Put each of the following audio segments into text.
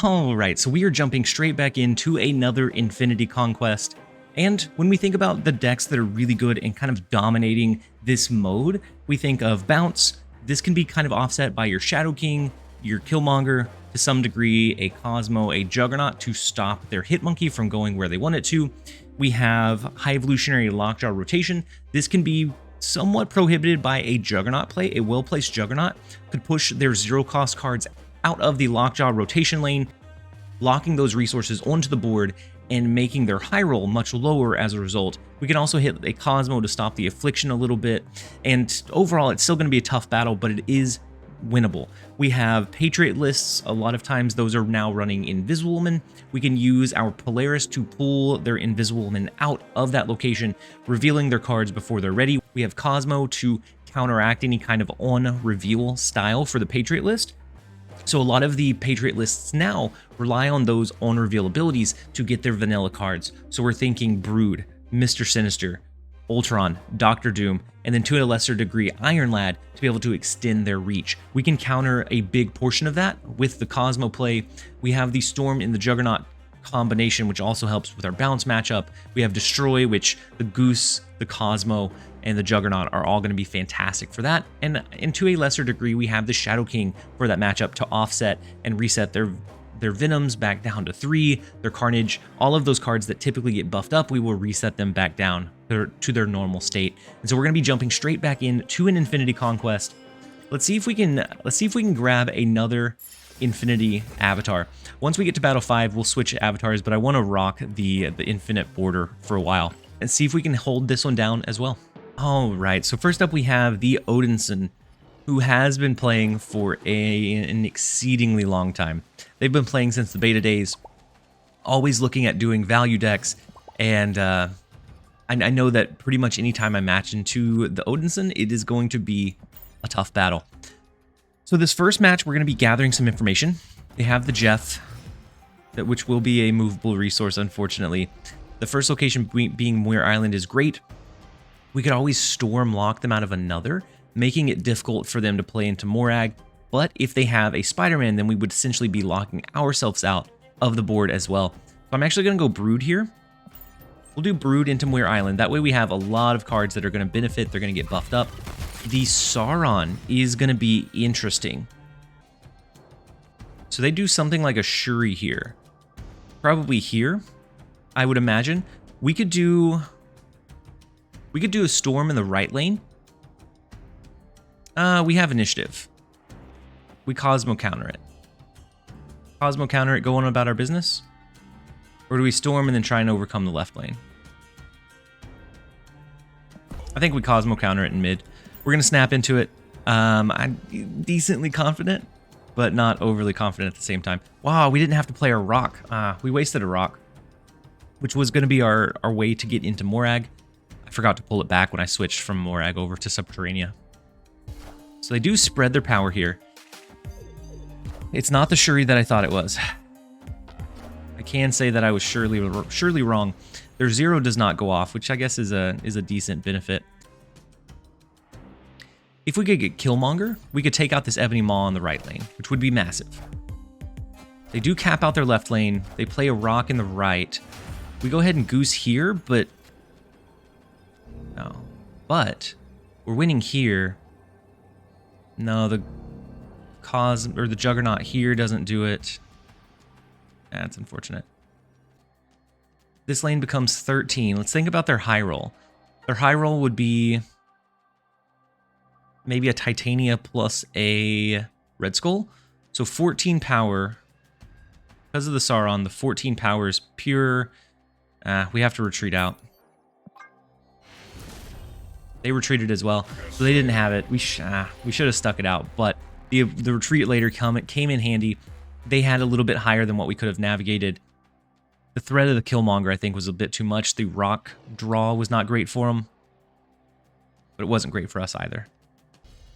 Alright, so we are jumping straight back into another Infinity Conquest. And when we think about the decks that are really good and kind of dominating this mode, we think of Bounce. This can be kind of offset by your Shadow King, your Killmonger, to some degree, a Cosmo, a Juggernaut to stop their Hitmonkey from going where they want it to. We have High Evolutionary Lockjaw Rotation. This can be somewhat prohibited by a Juggernaut play. A well-placed Juggernaut could push their zero-cost cards out of the Lockjaw rotation lane, locking those resources onto the board and making their high roll much lower as a result. We can also hit a Cosmo to stop the Affliction a little bit, and overall it's still going to be a tough battle, but it is winnable. We have Patriot lists. A lot of times those are now running Invisible Woman. We can use our Polaris to pull their Invisible Woman out of that location, revealing their cards before they're ready. We have Cosmo to counteract any kind of on-reveal style for the Patriot list. So a lot of the Patriot lists now rely on those on-reveal abilities to get their vanilla cards. So we're thinking Brood, Mr. Sinister, Ultron, Doctor Doom, and then to a lesser degree Iron Lad to be able to extend their reach. We can counter a big portion of that with the Cosmo play. We have the Storm in the Juggernaut combination, which also helps with our bounce matchup. We have Destroy, which the Goose, the Cosmo, and the Juggernaut are all going to be fantastic for that. And to a lesser degree, we have the Shadow King for that matchup to offset and reset their Venoms back down to 3, their Carnage, all of those cards that typically get buffed up, we will reset them back down to their normal state. And so we're going to be jumping straight back into an Infinity Conquest. Let's see if we can grab another Infinity avatar. Once we get to Battle 5, we'll switch avatars, but I want to rock the Infinite Border for a while and see if we can hold this one down as well. All right, so first up we have the Odinson, who has been playing for an exceedingly long time. They've been playing since the beta days, always looking at doing value decks, and I know that pretty much anytime I match into the Odinson, it is going to be a tough battle. So this first match, we're going to be gathering some information. They have the Jeff, which will be a movable resource, unfortunately. The first location being Muir Island is great. We could always storm lock them out of another, making it difficult for them to play into Morag. But if they have a Spider-Man, then we would essentially be locking ourselves out of the board as well. So I'm actually going to go Brood here. We'll do Brood into Muir Island. That way we have a lot of cards that are going to benefit. They're going to get buffed up. The Sauron is going to be interesting. So they do something like a Shuri here. Probably here, I would imagine. We could do a Storm in the right lane. We have initiative. We Cosmo counter it. Cosmo counter it, go on about our business? Or do we Storm and then try and overcome the left lane? I think we Cosmo counter it in mid. We're going to snap into it. I'm decently confident, but not overly confident at the same time. Wow, we didn't have to play our rock. We wasted a rock, which was going to be our way to get into Morag. I forgot to pull it back when I switched from Morag over to Subterranea. So they do spread their power here. It's not the Shuri that I thought it was. I can say that I was surely wrong. Their 0 does not go off, which I guess is a decent benefit. If we could get Killmonger, we could take out this Ebony Maw on the right lane, which would be massive. They do cap out their left lane. They play a rock in the right. We go ahead and Goose here, but no. But we're winning here. No, the Juggernaut here doesn't do it. That's unfortunate. This lane becomes 13. Let's think about their high roll. Their high roll would be maybe a Titania plus a Red Skull. So 14 power. Because of the Sauron, the 14 power is pure. We have to retreat out. They retreated as well, so they didn't have it. We should have stuck it out, but the retreat later came in handy. They had a little bit higher than what we could have navigated. The threat of the Killmonger, I think, was a bit too much. The rock draw was not great for him, but it wasn't great for us either.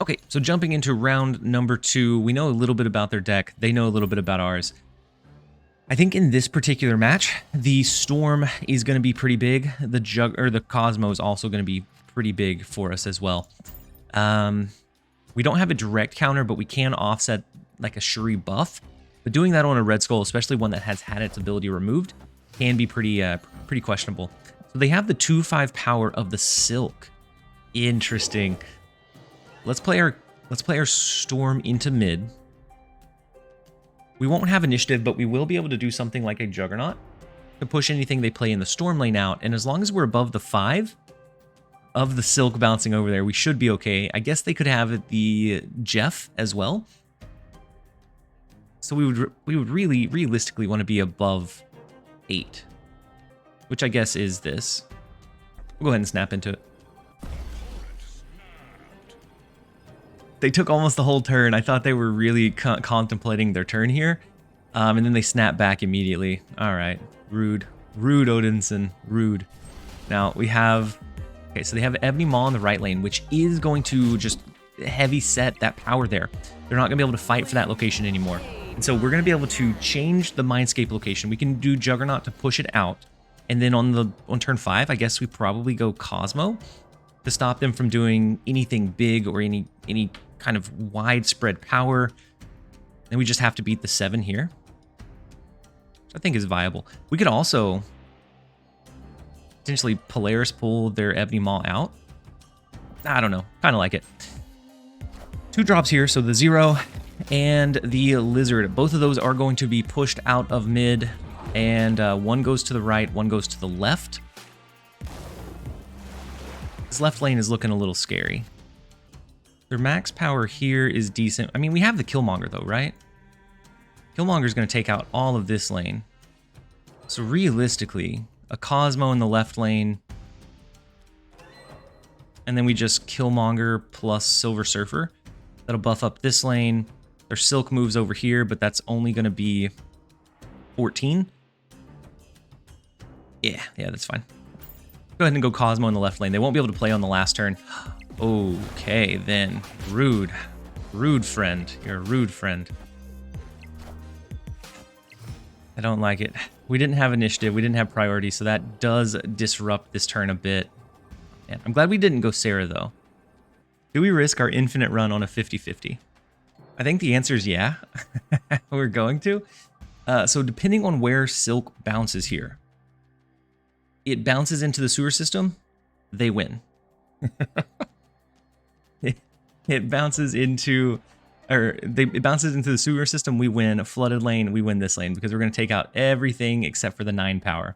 Okay, so jumping into round number 2, we know a little bit about their deck. They know a little bit about ours. I think in this particular match, the Storm is going to be pretty big. The Cosmo is also going to be pretty big for us as well. We don't have a direct counter, but we can offset like a Shuri buff. But doing that on a red skull, especially one that has had its ability removed, can be pretty questionable. So they have the 2/5 power of the Silk. Interesting. Let's play our Storm into mid. We won't have initiative, but we will be able to do something like a Juggernaut to push anything they play in the Storm lane out. And as long as we're above the 5 of the Silk bouncing over there, we should be okay. I guess they could have the Jeff as well. So we would really realistically want to be above 8, which I guess is this. We'll go ahead and snap into it. They took almost the whole turn. I thought they were really contemplating their turn here. And then they snap back immediately. All right. Rude. Rude, Odinson. Rude. Now, we have... Okay, so they have Ebony Maw in the right lane, which is going to just heavy set that power there. They're not going to be able to fight for that location anymore. And so we're going to be able to change the Mindscape location. We can do Juggernaut to push it out. And then on turn 5, I guess we probably go Cosmo to stop them from doing anything big or any kind of widespread power. And we just have to beat the 7 here, which I think is viable. We could also potentially Polaris pull their Ebony Maw out. I don't know. Kind of like it. 2 drops here, so the 0 and the Lizard. Both of those are going to be pushed out of mid, and one goes to the right, one goes to the left. This left lane is looking a little scary. Their max power here is decent. I mean, we have the Killmonger though, right? Killmonger's going to take out all of this lane. So realistically, a Cosmo in the left lane, and then we just Killmonger plus Silver Surfer. That'll buff up this lane. Their Silk moves over here, but that's only going to be 14. Yeah, that's fine. Go ahead and go Cosmo in the left lane. They won't be able to play on the last turn. Okay, then. Rude. Rude friend. You're a rude friend. I don't like it. We didn't have initiative. We didn't have priority, so that does disrupt this turn a bit. Man, I'm glad we didn't go Sarah, though. Do we risk our infinite run on a 50-50? I think the answer is yeah. We're going to. So depending on where Silk bounces here, it bounces into the sewer system, they win. It bounces into... it bounces into the sewer system, we win. A flooded lane, we win this lane because we're going to take out everything except for the 9 power.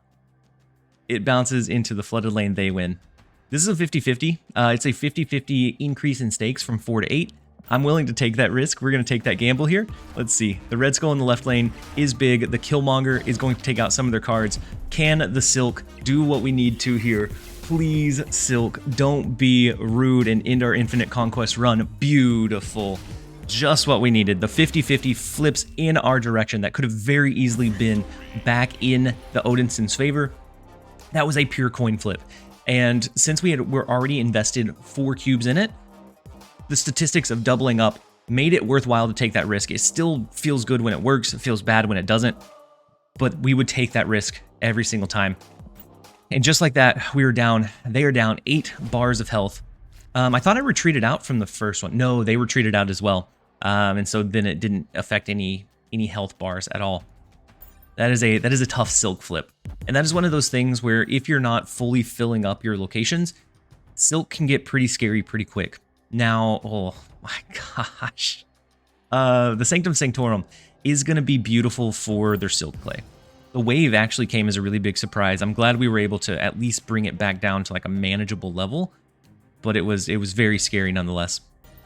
It bounces into the flooded lane, they win. This is a 50-50. It's a 50-50 increase in stakes from 4 to 8. I'm willing to take that risk. We're going to take that gamble here. Let's see. The Red Skull in the left lane is big. The Killmonger is going to take out some of their cards. Can the Silk do what we need to here? Please, Silk, don't be rude and end our Infinite Conquest run. Beautiful. Just what we needed. The 50-50 flips in our direction. That could have very easily been back in the Odinson's favor. That was a pure coin flip. And since we're already invested 4 cubes in it, the statistics of doubling up made it worthwhile to take that risk. It still feels good when it works. It feels bad when it doesn't. But we would take that risk every single time. And just like that, they are down 8 bars of health. I thought I retreated out from the first one. No, they retreated out as well. And so then it didn't affect any health bars at all. That is a tough Silk flip. And that is one of those things where if you're not fully filling up your locations, Silk can get pretty scary pretty quick. Now, oh my gosh. The Sanctum Sanctorum is going to be beautiful for their Silk play. The wave actually came as a really big surprise. I'm glad we were able to at least bring it back down to like a manageable level, but it was very scary nonetheless.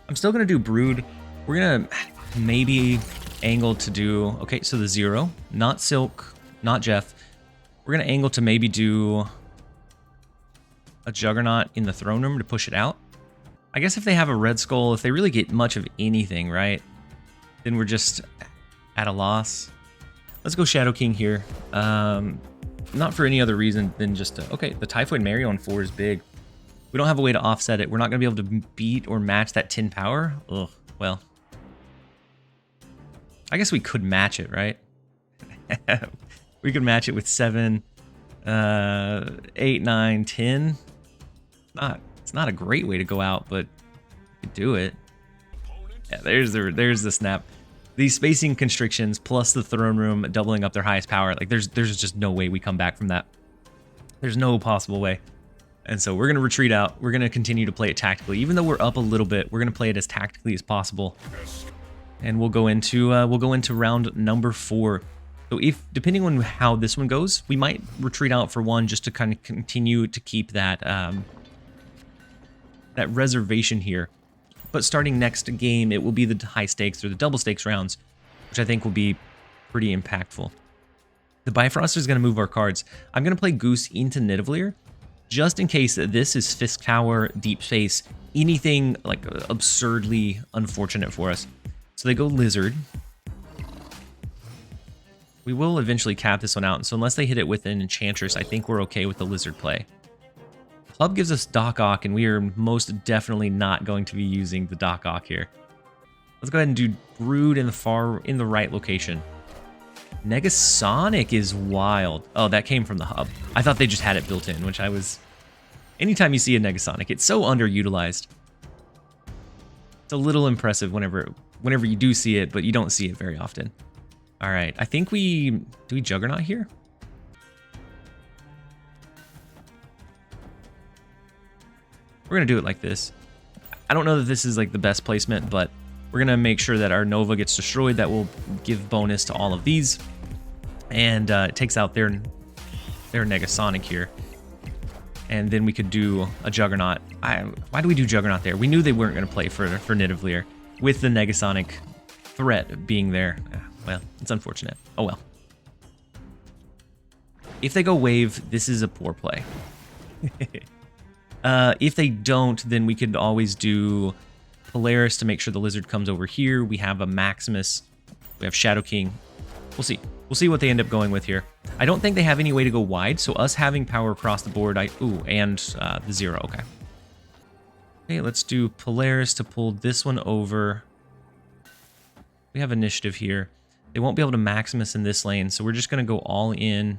I'm still going to do Brood. We're going to maybe angle to do... Okay, so the 0, not Silk, not Jeff. We're going to angle to maybe do a Juggernaut in the throne room to push it out. I guess if they have a Red Skull, if they really get much of anything, right, then we're just at a loss. Let's go Shadow King here. Not for any other reason than just to... Okay, the Typhoid Mary on 4 is big. We don't have a way to offset it. We're not going to be able to beat or match that 10 power. Ugh, well... I guess we could match it, right? We could match it with 7, 8, 9, 10. It's not a great way to go out, but we could do it. Yeah, there's the snap. These spacing constrictions plus the throne room doubling up their highest power, like there's just no way we come back from that. There's no possible way. And so we're going to retreat out. We're going to continue to play it tactically. Even though we're up a little bit, we're going to play it as tactically as possible. And we'll go into round number 4. So if, depending on how this one goes, we might retreat out for one just to kind of continue to keep that that reservation here. But starting next game, it will be the high stakes or the double stakes rounds, which I think will be pretty impactful. The Bifrost is going to move our cards. I'm going to play Goose into Nidavellir, just in case this is Fisk Tower, Deep Space, anything like absurdly unfortunate for us. So they go Lizard. We will eventually cap this one out, so unless they hit it with an Enchantress, I think we're okay with the Lizard play. Club gives us Doc Ock, and we are most definitely not going to be using the Doc Ock here. Let's go ahead and do Brood in the right location. Negasonic is wild. Oh, that came from the hub. I thought they just had it built in, which I was... Anytime you see a Negasonic, it's so underutilized. It's a little impressive whenever you do see it, but you don't see it very often. All right, I think do we Juggernaut here? We're gonna do it like this. I don't know that this is like the best placement, but we're gonna make sure that our Nova gets destroyed. That will give bonus to all of these, and it takes out their Negasonic here. And then we could do a Juggernaut. Why do we do Juggernaut there? We knew they weren't gonna play for Nidavellir with the Negasonic threat being there. Well, it's unfortunate. Oh well. If they go Wave, this is a poor play. If they don't, then we could always do Polaris to make sure the Lizard comes over here. We have a Maximus. We have Shadow King. We'll see. We'll see what they end up going with here. I don't think they have any way to go wide, so us having power across the board, and the 0, okay. Okay, let's do Polaris to pull this one over. We have initiative here. They won't be able to Maximus in this lane, so we're just going to go all in.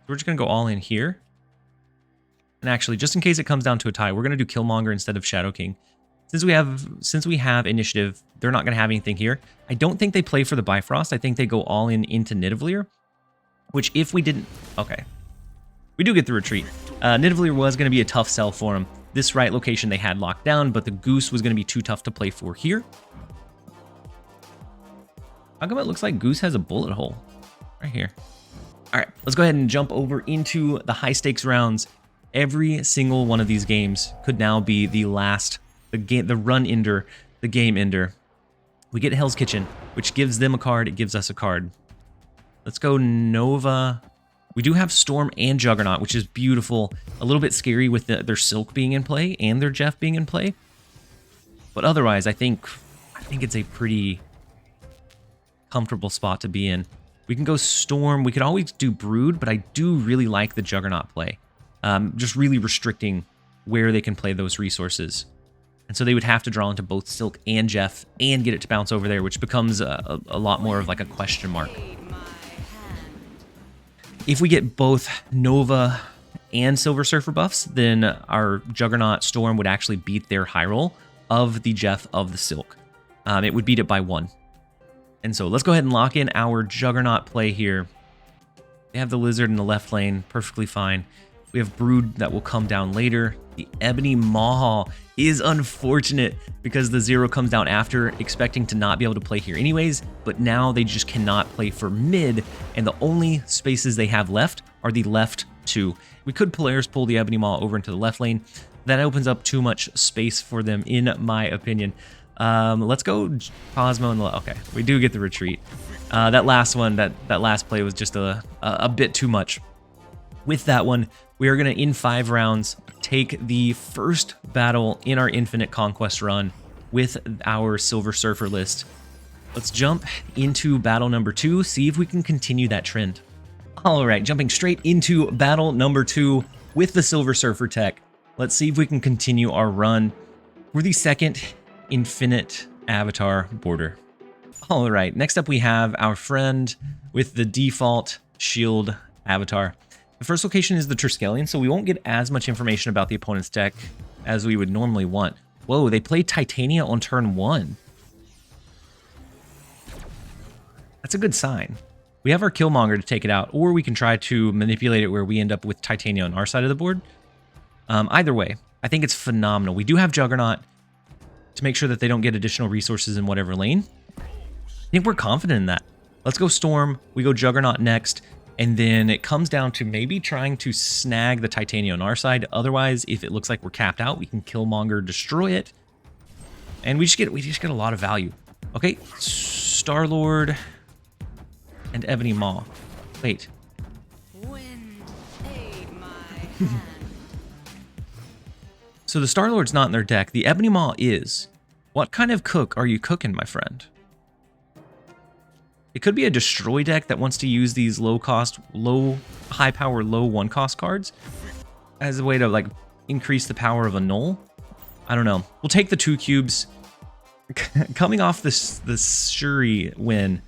We're just going to go all in here. And actually, just in case it comes down to a tie, we're going to do Killmonger instead of Shadow King. Since we have initiative, they're not going to have anything here. I don't think they play for the Bifrost. I think they go all in into Nidavellir, which if we didn't... Okay. We do get the retreat. Nidavellir was going to be a tough sell for them. This right location they had locked down, but the Goose was going to be too tough to play for here. How come it looks like Goose has a bullet hole? Right here. All right, let's go ahead and jump over into the high stakes rounds. Every single one of these games could now be the run ender, the game ender. We get Hell's Kitchen, which gives them a card, it gives us a card. Let's go Nova. We do have Storm and Juggernaut, which is beautiful. A little bit scary with their Silk being in play and their Jeff being in play. But otherwise, I think it's a pretty comfortable spot to be in. We can go Storm. We could always do Brood, but I do really like the Juggernaut play. Just really restricting where they can play those resources. And so they would have to draw into both Silk and Jeff and get it to bounce over there, which becomes a lot more of like a question mark. If we get both Nova and Silver Surfer buffs, then our Juggernaut Storm would actually beat their high roll of the Jeff of the Silk. It would beat it by 1. And so let's go ahead and lock in our Juggernaut play here. They have the Lizard in the left lane, perfectly fine. We have Brood that will come down later. The Ebony Maw is unfortunate because the 0 comes down after, expecting to not be able to play here anyways, but now they just cannot play for mid, and the only spaces they have left are the left 2. We could Polaris pull the Ebony Maw over into the left lane. That opens up too much space for them, in my opinion. Let's go Cosmo and okay, we do get the retreat. That last one, that last play was just a bit too much. With that one, we are going to, in 5 rounds, take the first battle in our Infinite Conquest run with our Silver Surfer list. Let's jump into battle number 2, see if we can continue that trend. All right, jumping straight into battle number 2 with the Silver Surfer tech. Let's see if we can continue our run. We're the second Infinite Avatar border. All right, next up we have our friend with the default shield avatar. The first location is the Triskelion, so we won't get as much information about the opponent's deck as we would normally want. Whoa, they played Titania on turn 1. That's a good sign. We have our Killmonger to take it out, or we can try to manipulate it where we end up with Titania on our side of the board. Either way, I think it's phenomenal. We do have Juggernaut to make sure that they don't get additional resources in whatever lane. I think we're confident in that. Let's go Storm. We go Juggernaut next. And then it comes down to maybe trying to snag the Titania on our side. Otherwise, if it looks like we're capped out, we can Killmonger, destroy it. And we just get a lot of value. Okay, Star-Lord and Ebony Maw. Wait. Wind aid my hand. So the Star-Lord's not in their deck. The Ebony Maw is. What kind of cook are you cooking, my friend? It could be a destroy deck that wants to use these high power, low 1-cost cards as a way to like increase the power of a null. I don't know. We'll take the 2 cubes. Coming off this Shuri win,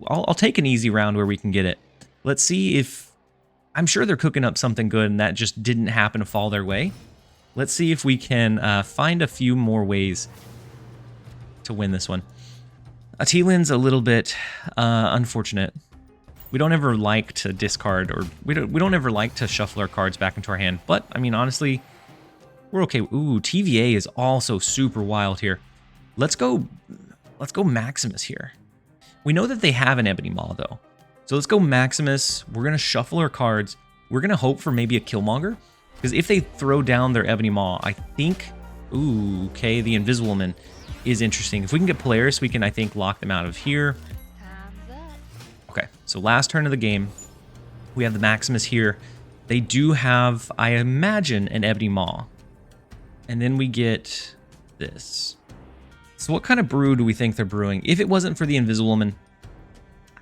I'll take an easy round where we can get it. Let's see if... I'm sure they're cooking up something good and that just didn't happen to fall their way. Let's see if we can find a few more ways to win this one. Atilin's a little bit unfortunate. We don't ever like to discard, or we don't ever like to shuffle our cards back into our hand. But I mean, honestly, we're okay. Ooh, TVA is also super wild here. Let's go Maximus here. We know that they have an Ebony Maw though, so let's go Maximus. We're gonna shuffle our cards. We're gonna hope for maybe a Killmonger, because if they throw down their Ebony Maw, I think. Ooh, okay, the Invisible Woman is interesting. If we can get Polaris, we can, I think, lock them out of here. Okay, so last turn of the game, we have the Maximus here. They do have, I imagine, an Ebony Maw. And then we get this. So what kind of brew do we think they're brewing? If it wasn't for the Invisible Woman,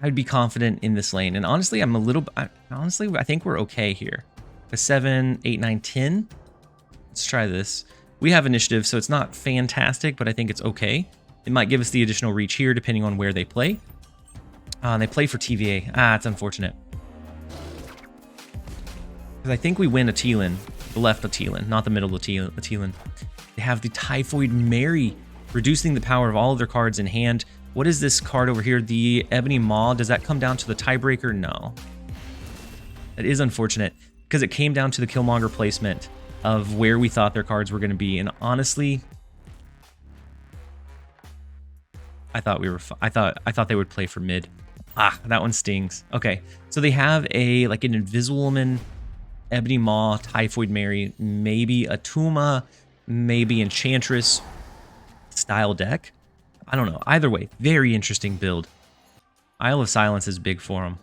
I'd be confident in this lane. And honestly, I think we're okay here. A 7, 8, 9, 10. Let's try this. We have initiative, so it's not fantastic, but I think it's okay. It might give us the additional reach here, depending on where they play. They play for TVA. It's unfortunate. Because I think we win Atilin, the left Atilin, not the middle Atilin. They have the Typhoid Mary, reducing the power of all of their cards in hand. What is this card over here? The Ebony Maw. Does that come down to the tiebreaker? No. That is unfortunate, because it came down to the Killmonger placement of where we thought their cards were going to be, and honestly, I thought they would play for mid. That one stings. Okay, so they have an Invisible Woman, Ebony Maw, Typhoid Mary, maybe a Tuma, maybe Enchantress style deck. I don't know. Either way, very interesting build. Isle of Silence is big for them.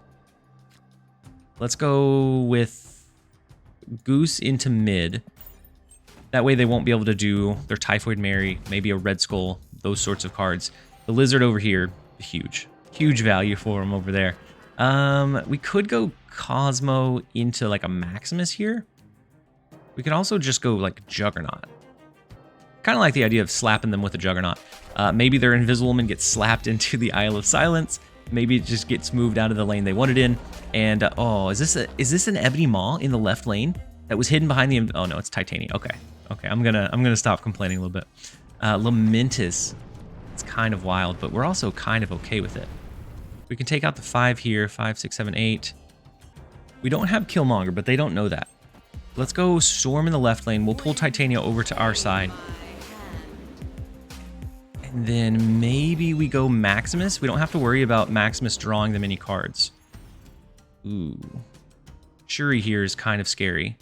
Let's go with Goose into mid. That way they won't be able to do their Typhoid Mary, maybe a Red Skull, those sorts of cards. The Lizard over here, huge value for him over there. We could go Cosmo into like a Maximus here. We could also just go like Juggernaut. Kind of like the idea of slapping them with a Juggernaut. Maybe their Invisible Woman gets slapped into the Isle of Silence. Maybe it just gets moved out of the lane they wanted in. And oh, is this an Ebony Maw in the left lane that was hidden behind the? Oh no, it's Titania. Okay, I'm gonna stop complaining a little bit. Lamentis, it's kind of wild, but we're also kind of okay with it. We can take out the 5 here, 5, 6, 7, 8. We don't have Killmonger, but they don't know that. Let's go Storm in the left lane. We'll pull Titania over to our side. And then maybe we go Maximus. We don't have to worry about Maximus drawing them any cards. Ooh. Shuri here is kind of scary.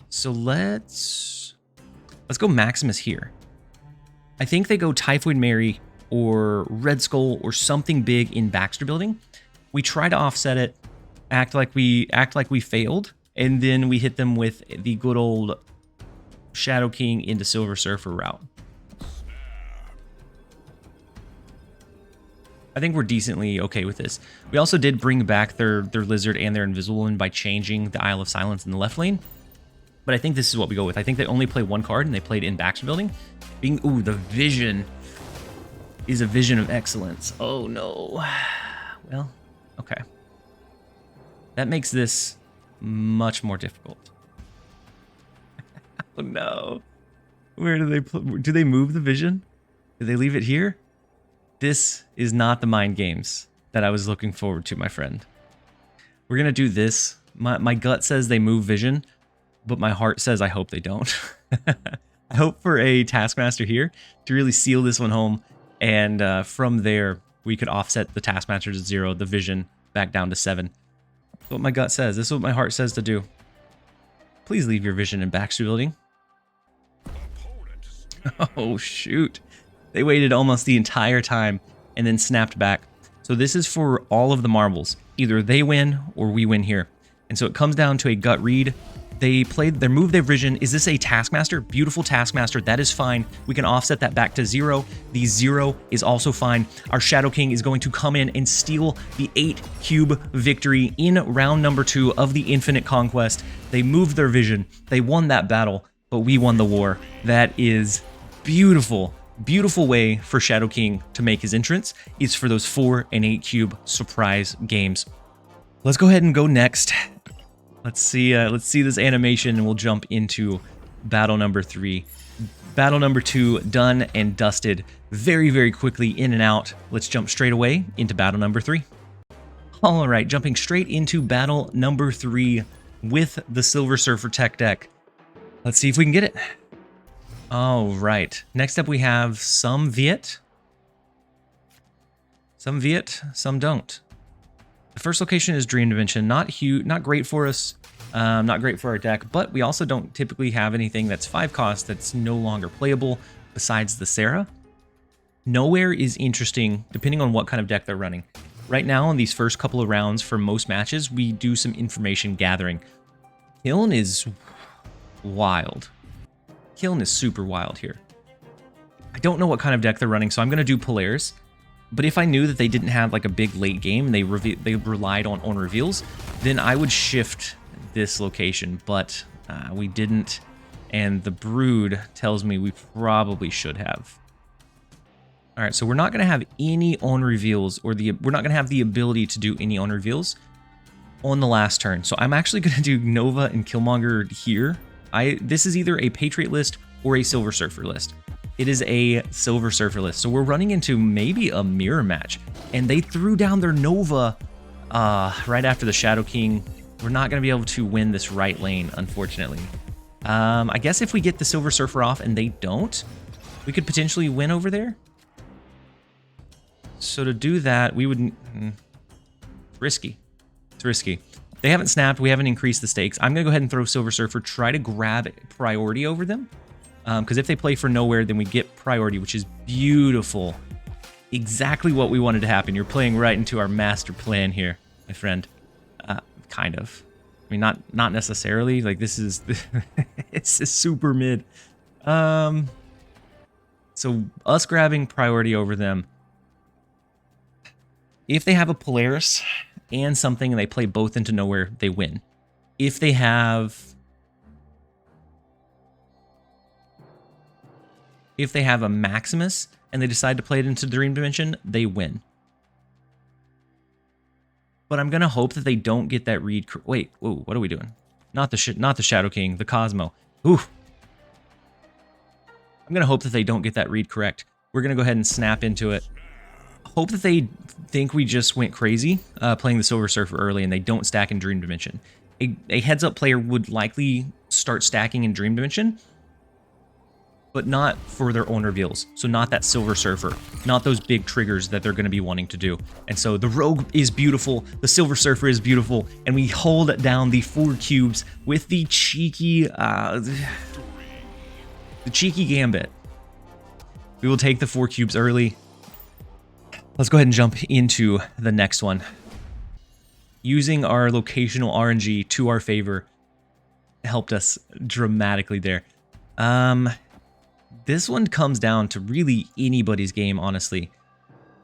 So let's go Maximus here. I think they go Typhoid Mary or Red Skull or something big in Baxter Building. We try to offset it, act like we failed, and then we hit them with the good old Shadow King into Silver Surfer route. I think we're decently okay with this. We also did bring back their Lizard and their Invisible One by changing the Isle of Silence in the left lane. But I think this is what we go with. I think they only play one card, and they played in Baxter Building. Ooh, the Vision is a vision of excellence. Oh, no. Well, okay. That makes this much more difficult. Oh, no. Where do they move the Vision? Do they leave it here? This is not the mind games that I was looking forward to, my friend. We're going to do this. My gut says they move vision, but my heart says I hope they don't. I hope for a Taskmaster here to really seal this one home, and from there we could offset the Taskmaster to 0, the vision back down to 7. That's what my gut says. This is what my heart says to do. Please leave your vision in backshielding. Oh, shoot. They waited almost the entire time and then snapped back. So this is for all of the marbles. Either they win or we win here. And so it comes down to a gut read. They moved their vision. Is this a Taskmaster? Beautiful Taskmaster. That is fine. We can offset that back to 0. The 0 is also fine. Our Shadow King is going to come in and steal the 8 cube victory in round number 2 of the Infinite Conquest. They moved their vision. They won that battle, but we won the war. That is beautiful. Beautiful way for Shadow King to make his entrance is for those 4 and 8 cube surprise games. Let's go ahead and go next. Let's see this animation, and we'll jump into battle number 3. Battle number 2 done and dusted very, very quickly, in and out. Let's jump straight away into battle number 3. All right, jumping straight into battle number 3 with the Silver Surfer tech deck. Let's see if we can get it. All right, next up we have SomeViet. SomeViet, some don't. The first location is Dream Dimension. Not huge, not great for us, not great for our deck, but we also don't typically have anything that's 5 cost that's no longer playable besides the Sarah. Nowhere is interesting depending on what kind of deck they're running. Right now, in these first couple of rounds for most matches, we do some information gathering. Kiln is wild. Kiln is super wild here. I don't know what kind of deck they're running, so I'm going to do Polaris. But if I knew that they didn't have like a big late game and they relied on reveals, then I would shift this location. But we didn't, and the Brood tells me we probably should have. All right, so we're not going to have any on reveals, or we're not going to have the ability to do any on reveals on the last turn. So I'm actually going to do Nova and Killmonger here. This is either a Patriot list or a Silver Surfer list. It is a Silver Surfer list, so we're running into maybe a mirror match. And they threw down their Nova right after the Shadow King. We're not going to be able to win this right lane, unfortunately. I guess if we get the Silver Surfer off and they don't, we could potentially win over there. So to do that, we would... risky. It's risky. They haven't snapped. We haven't increased the stakes. I'm going to go ahead and throw Silver Surfer, try to grab priority over them. Because if they play for nowhere, then we get priority, which is beautiful. Exactly what we wanted to happen. You're playing right into our master plan here, my friend. Kind of. I mean, not necessarily. Like, this is... it's a super mid. So, us grabbing priority over them. If they have a Polaris and something and they play both into nowhere, they win. If they have a Maximus and they decide to play it into Dream Dimension, they win. But I'm gonna hope that they don't get that read. Wait, whoa, what are we doing? Not the Shadow King, the Cosmo. Ooh. I'm gonna hope that they don't get that read correct. We're gonna go ahead and snap into it. Hope that they think we just went crazy playing the Silver Surfer early and they don't stack in Dream Dimension. A heads-up player would likely start stacking in Dream Dimension, but not for their own reveals. So not that Silver Surfer, not those big triggers that they're going to be wanting to do. And so the Rogue is beautiful, the Silver Surfer is beautiful, and we hold down the 4 cubes with the cheeky gambit. We will take the 4 cubes early. Let's go ahead and jump into the next one. Using our locational RNG to our favor helped us dramatically there. This one comes down to really anybody's game, honestly.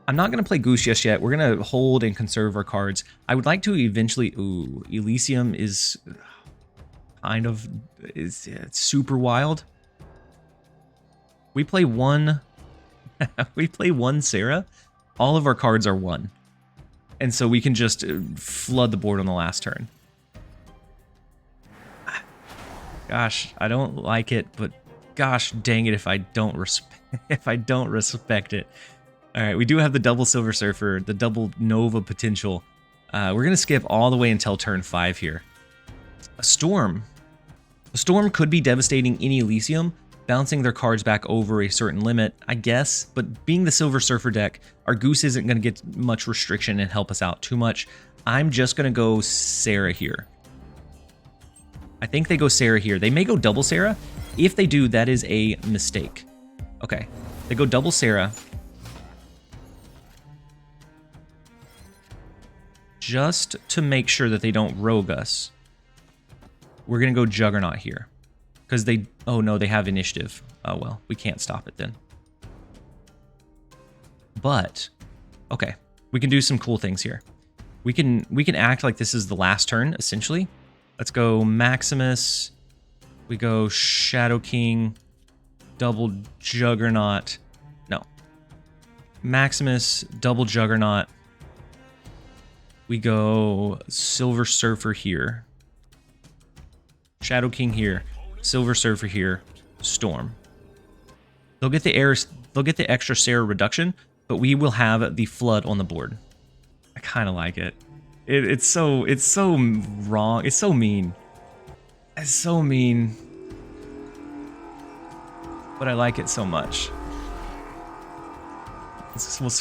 I'm not going to play Goose just yet. We're going to hold and conserve our cards. I would like to eventually... Ooh, Elysium is kind of... it's super wild. We play one... we play one Sarah. All of our cards are 1. And so we can just flood the board on the last turn. Gosh, I don't like it, but gosh dang it if I don't respect it. All right, we do have the double Silver Surfer, the double Nova potential. We're going to skip all the way until turn 5 here. A Storm. A Storm could be devastating in Elysium, bouncing their cards back over a certain limit, I guess, but being the Silver Surfer deck, our Goose isn't going to get much restriction and help us out too much. I'm just going to go Sarah here. I think they go Sarah here. They may go double Sarah. If they do, that is a mistake. Okay, they go double Sarah. Just to make sure that they don't rogue us, we're going to go Juggernaut here. Because they... Oh, no, they have initiative. Oh, well, we can't stop it then. But, okay, we can do some cool things here. We can act like this is the last turn, essentially. Let's go Maximus. We go Shadow King. Double Juggernaut. No. Maximus, double Juggernaut. We go Silver Surfer here. Shadow King here. Silver Surfer here. Storm. They'll get the extra Sarah reduction, but we will have the Flood on the board. I kind of like it. It's so wrong. It's so mean. It's so mean. But I like it so much.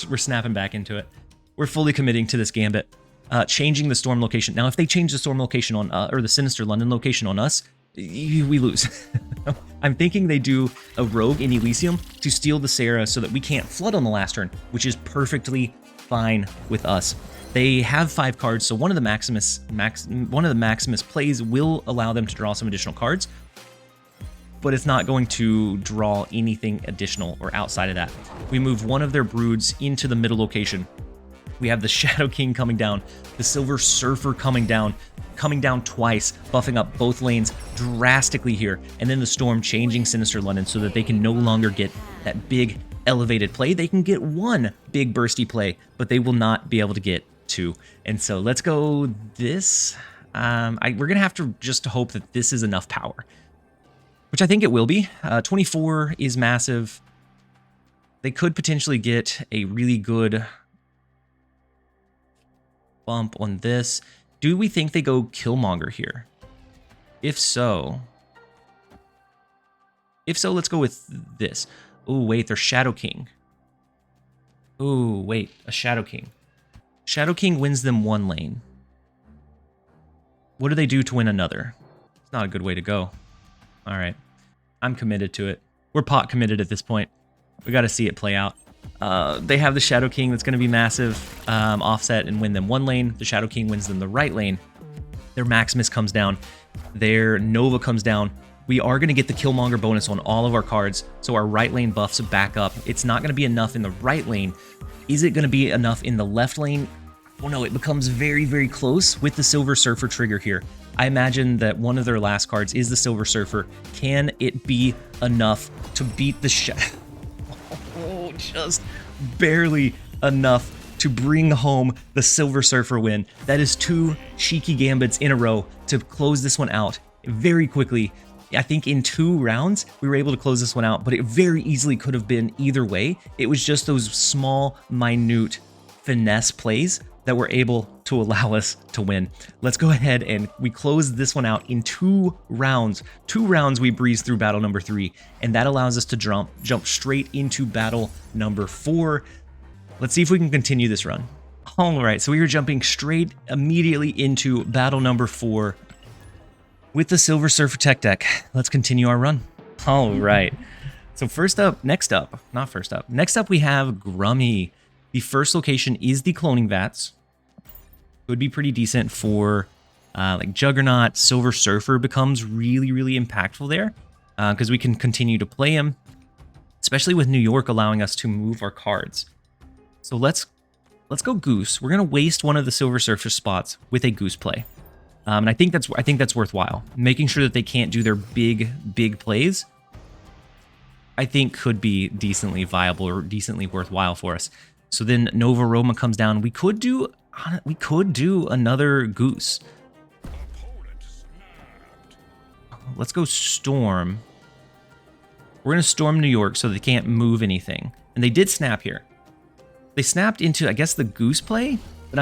We're snapping back into it. We're fully committing to this gambit. Changing the Storm location. Now, if they change the Storm location on or the Sinister London location on us, we lose. I'm thinking they do a Rogue in Elysium to steal the Sarah so that we can't flood on the last turn, which is perfectly fine with us. They have 5 cards, so one of the Maximus plays will allow them to draw some additional cards, but it's not going to draw anything additional or outside of that. We move one of their Broods into the middle location. We have the Shadow King coming down, the Silver Surfer coming down twice, buffing up both lanes drastically here, and then the Storm changing Sinister London so that they can no longer get that big elevated play. They can get 1 big bursty play, but they will not be able to get 2. And so let's go this. We're going to have to just hope that this is enough power, which I think it will be. 24 is massive. They could potentially get a really good bump on this. Do we think they go Killmonger here? If so, let's go with this. Oh, wait, they're Shadow King. Oh, wait, a Shadow King. Shadow King wins them 1 lane. What do they do to win another? It's not a good way to go. All right, I'm committed to it. We're pot committed at this point. We got to see it play out. They have the Shadow King that's going to be massive, offset and win them 1 lane. The Shadow King wins them the right lane. Their Maximus comes down. Their Nova comes down. We are going to get the Killmonger bonus on all of our cards, so our right lane buffs back up. It's not going to be enough in the right lane. Is it going to be enough in the left lane? Well, no, it becomes very, very close with the Silver Surfer trigger here. I imagine that one of their last cards is the Silver Surfer. Can it be enough to beat the Oh, just barely enough to bring home the Silver Surfer win. That is 2 cheeky gambits in a row to close this one out very quickly. I think in 2 rounds, we were able to close this one out, but it very easily could have been either way. It was just those small, minute finesse plays that were able to allow us to win. Let's go ahead and we close this one out in 2 rounds. 2 rounds we breeze through battle number 3, and that allows us to jump straight into battle number 4. Let's see if we can continue this run. All right, so we are jumping straight immediately into battle number 4 with the Silver Surfer tech deck. Let's continue our run. All right. So next up we have Grummy. The first location is the cloning vats. Would be pretty decent for like Juggernaut. Silver Surfer becomes really, really impactful there because we can continue to play him, especially with New York allowing us to move our cards. So let's go Goose. We're gonna waste one of the Silver Surfer spots with a Goose play, and I think that's worthwhile. Making sure that they can't do their big plays, I think could be decently viable or decently worthwhile for us. So then Nova Roma comes down. We could do another Goose. Let's go Storm. We're going to storm New York so they can't move anything. And they did snap here. They snapped into, I guess, the Goose play, but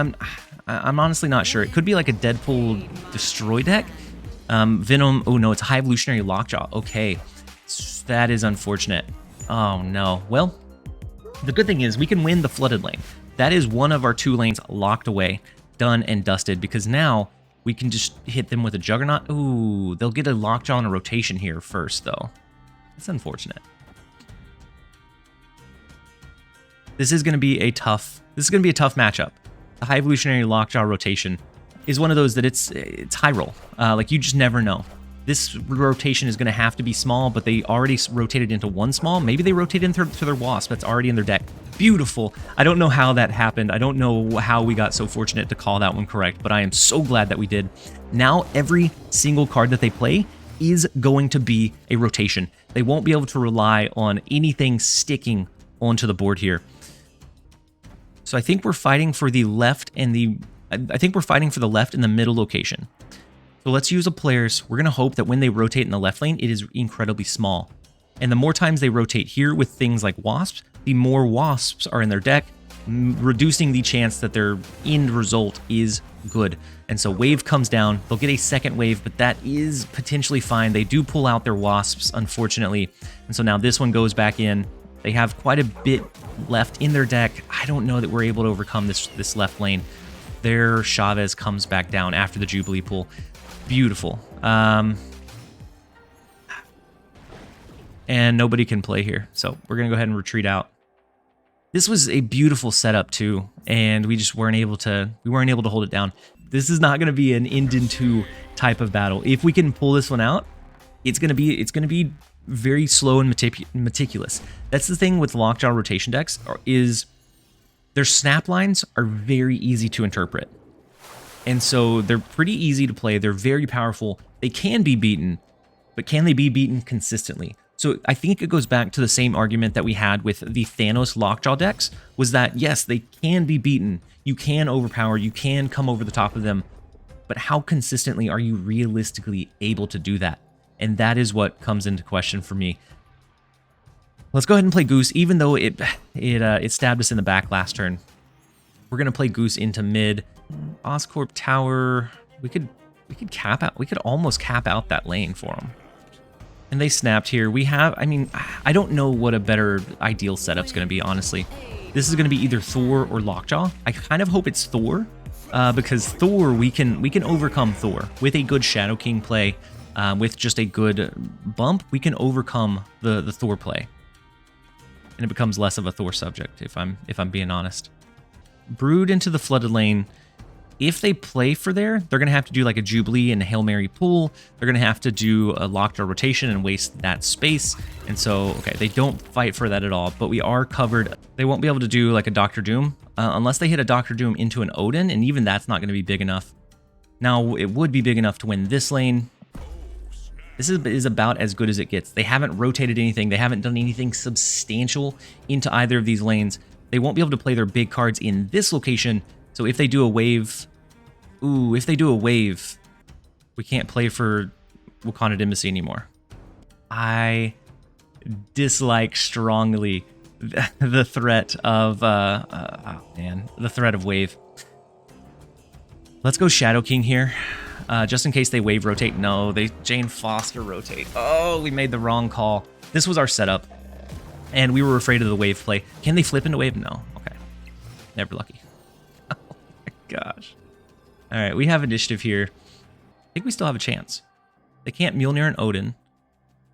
I'm honestly not sure. It could be like a Deadpool Destroy deck. Venom, oh no, it's a High Evolutionary Lockjaw. Okay, that is unfortunate. Oh no. Well, the good thing is we can win the flooded lane. That is one of our 2 lanes locked away, done and dusted, because now we can just hit them with a Juggernaut. Ooh, they'll get a Lockjaw and a rotation here first, though. That's unfortunate. This is going to be a tough matchup. The High Evolutionary Lockjaw rotation is one of those that it's high roll. Like, you just never know. This rotation is going to have to be small, but they already rotated into 1 small. Maybe they rotate into their Wasp that's already in their deck. Beautiful. I don't know how that happened. I don't know how we got so fortunate to call that one correct, but I am so glad that we did. Now, every single card that they play is going to be a rotation. They won't be able to rely on anything sticking onto the board here. So I think we're fighting for the left and the middle location. So let's use a players. We're going to hope that when they rotate in the left lane, it is incredibly small. And the more times they rotate here with things like Wasps, the more Wasps are in their deck, reducing the chance that their end result is good. And so wave comes down. They'll get a second wave, but that is potentially fine. They do pull out their Wasps, unfortunately. And so now this one goes back in. They have quite a bit left in their deck. I don't know that we're able to overcome this left lane. Their Chavez comes back down after the Jubilee pull. Beautiful. And nobody can play here. So we're going to go ahead and retreat out. This was a beautiful setup too, and we just weren't able to hold it down. This is not going to be an end in 2 type of battle. If we can pull this one out, it's going to be very slow and meticulous. That's the thing with Lockjaw rotation decks, is their snap lines are very easy to interpret. And so they're pretty easy to play. They're very powerful. They can be beaten, but can they be beaten consistently? So I think it goes back to the same argument that we had with the Thanos Lockjaw decks, was that yes, they can be beaten. You can overpower, you can come over the top of them, but how consistently are you realistically able to do that? And that is what comes into question for me. Let's go ahead and play Goose, even though it stabbed us in the back last turn. We're gonna play Goose into mid. Oscorp Tower, we could cap out. We could almost cap out that lane for them. And they snapped here. We have, I mean, I don't know what a better ideal setup's going to be, honestly. This is going to be either Thor or Lockjaw. I kind of hope it's Thor, because Thor, we can overcome Thor with a good Shadow King play, with just a good bump. We can overcome the Thor play, and it becomes less of a Thor subject, if I'm being honest. Brood into the flooded lane. If they play for there, they're going to have to do like a Jubilee and a Hail Mary pull. They're going to have to do a Lockjaw rotation and waste that space. And so, okay, they don't fight for that at all, but we are covered. They won't be able to do like a Dr. Doom unless they hit a Dr. Doom into an Odin, and even that's not going to be big enough. Now, it would be big enough to win this lane. This is about as good as it gets. They haven't rotated anything. They haven't done anything substantial into either of these lanes. They won't be able to play their big cards in this location. So if they do a wave, we can't play for Wakanda Embassy anymore. I dislike strongly the threat of, the threat of wave. Let's go Shadow King here, just in case they wave rotate. No, they Jane Foster rotate. Oh, we made the wrong call. This was our setup, and we were afraid of the wave play. Can they flip into wave? No. Okay. Never lucky. Gosh. All right, we have initiative here. I think we still have a chance. They can't Mjolnir and Odin.